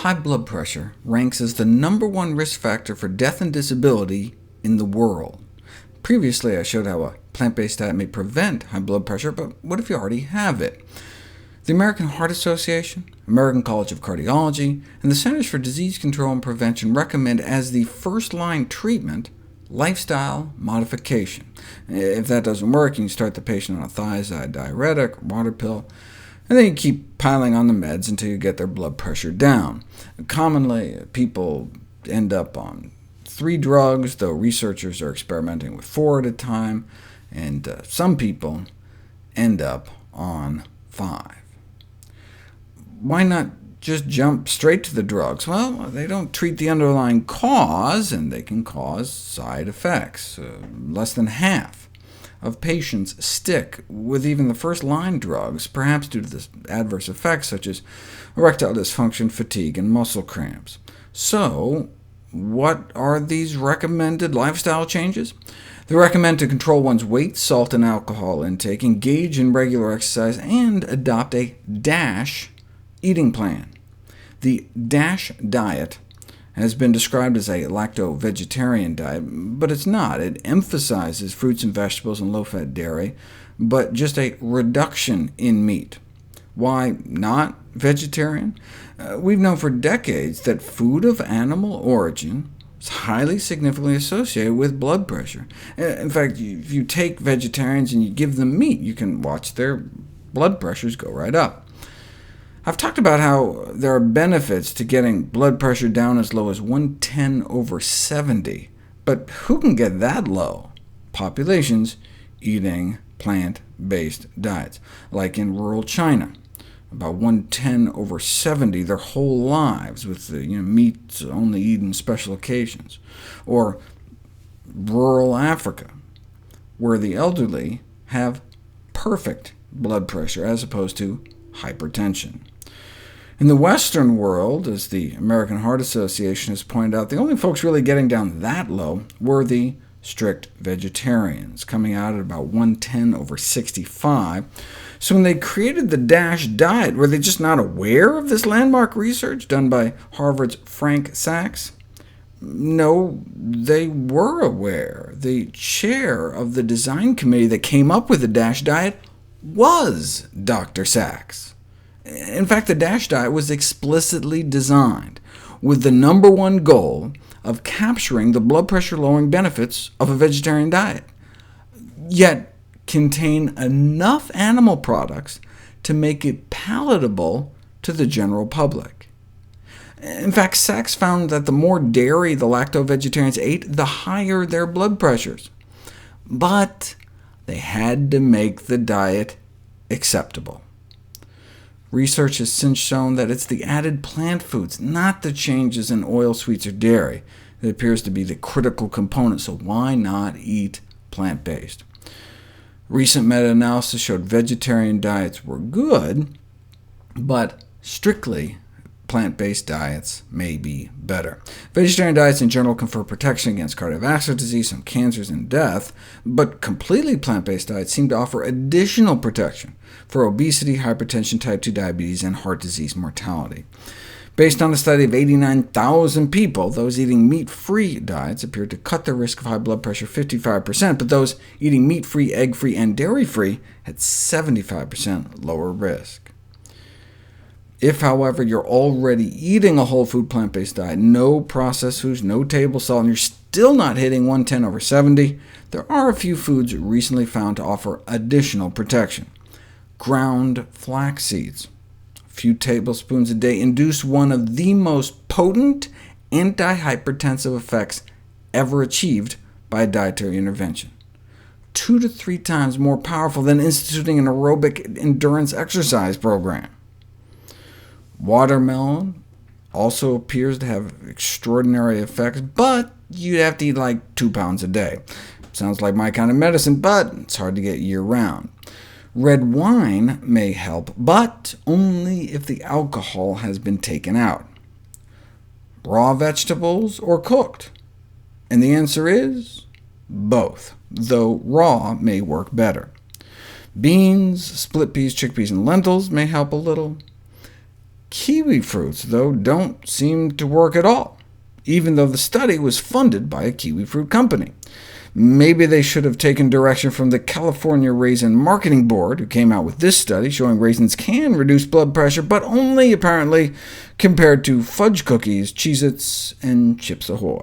High blood pressure ranks as the #1 risk factor for death and disability in the world. Previously, I showed how a plant-based diet may prevent high blood pressure, but what if you already have it? The American Heart Association, American College of Cardiology, and the Centers for Disease Control and Prevention recommend as the first-line treatment lifestyle modification. If that doesn't work, you can start the patient on a thiazide diuretic or water pill, and then you keep piling on the meds until you get their blood pressure down. Commonly, people end up on 3 drugs, though researchers are experimenting with 4 at a time, and some people end up on 5. Why not just jump straight to the drugs? Well, they don't treat the underlying cause, and they can cause side effects. Less than half of patients stick with even the first-line drugs, perhaps due to the adverse effects such as erectile dysfunction, fatigue, and muscle cramps. So, what are these recommended lifestyle changes? They recommend to control one's weight, salt, and alcohol intake, engage in regular exercise, and adopt a DASH eating plan. The DASH diet has been described as a lacto-vegetarian diet, but it's not. It emphasizes fruits and vegetables and low-fat dairy, but just a reduction in meat. Why not vegetarian? We've known for decades that food of animal origin is highly significantly associated with blood pressure. In fact, if you take vegetarians and you give them meat, you can watch their blood pressures go right up. I've talked about how there are benefits to getting blood pressure down as low as 110/70, but who can get that low? Populations eating plant-based diets, like in rural China, about 110/70 their whole lives, with meats only eaten special occasions, or rural Africa, where the elderly have perfect blood pressure as opposed to hypertension. In the Western world, as the American Heart Association has pointed out, the only folks really getting down that low were the strict vegetarians, coming out at about 110/65. So when they created the DASH diet, were they just not aware of this landmark research done by Harvard's Frank Sachs? No, they were aware. The chair of the design committee that came up with the DASH diet was Dr. Sachs. In fact, the DASH diet was explicitly designed with the #1 goal of capturing the blood pressure-lowering benefits of a vegetarian diet, yet contain enough animal products to make it palatable to the general public. In fact, Sachs found that the more dairy the lacto-vegetarians ate, the higher their blood pressures. But they had to make the diet acceptable. Research has since shown that it's the added plant foods, not the changes in oil, sweets, or dairy, that appears to be the critical component, so why not eat plant-based? Recent meta-analysis showed vegetarian diets were good, but strictly plant-based diets may be better. Vegetarian diets in general confer protection against cardiovascular disease, some cancers, and death, but completely plant-based diets seem to offer additional protection for obesity, hypertension, type 2 diabetes, and heart disease mortality. Based on a study of 89,000 people, those eating meat-free diets appeared to cut their risk of high blood pressure 55%, but those eating meat-free, egg-free, and dairy-free had 75% lower risk. If, however, you're already eating a whole food plant-based diet, no processed foods, no table salt, and you're still not hitting 110/70, there are a few foods recently found to offer additional protection. Ground flax seeds, a few tablespoons a day, induce one of the most potent antihypertensive effects ever achieved by a dietary intervention, 2 to 3 times more powerful than instituting an aerobic endurance exercise program. Watermelon also appears to have extraordinary effects, but you'd have to eat like 2 pounds a day. Sounds like my kind of medicine, but it's hard to get year-round. Red wine may help, but only if the alcohol has been taken out. Raw vegetables or cooked? And the answer is both, though raw may work better. Beans, split peas, chickpeas, and lentils may help a little. Kiwi fruits, though, don't seem to work at all, even though the study was funded by a kiwi fruit company. Maybe they should have taken direction from the California Raisin Marketing Board, who came out with this study showing raisins can reduce blood pressure, but only apparently compared to fudge cookies, Cheez-Its, and Chips Ahoy.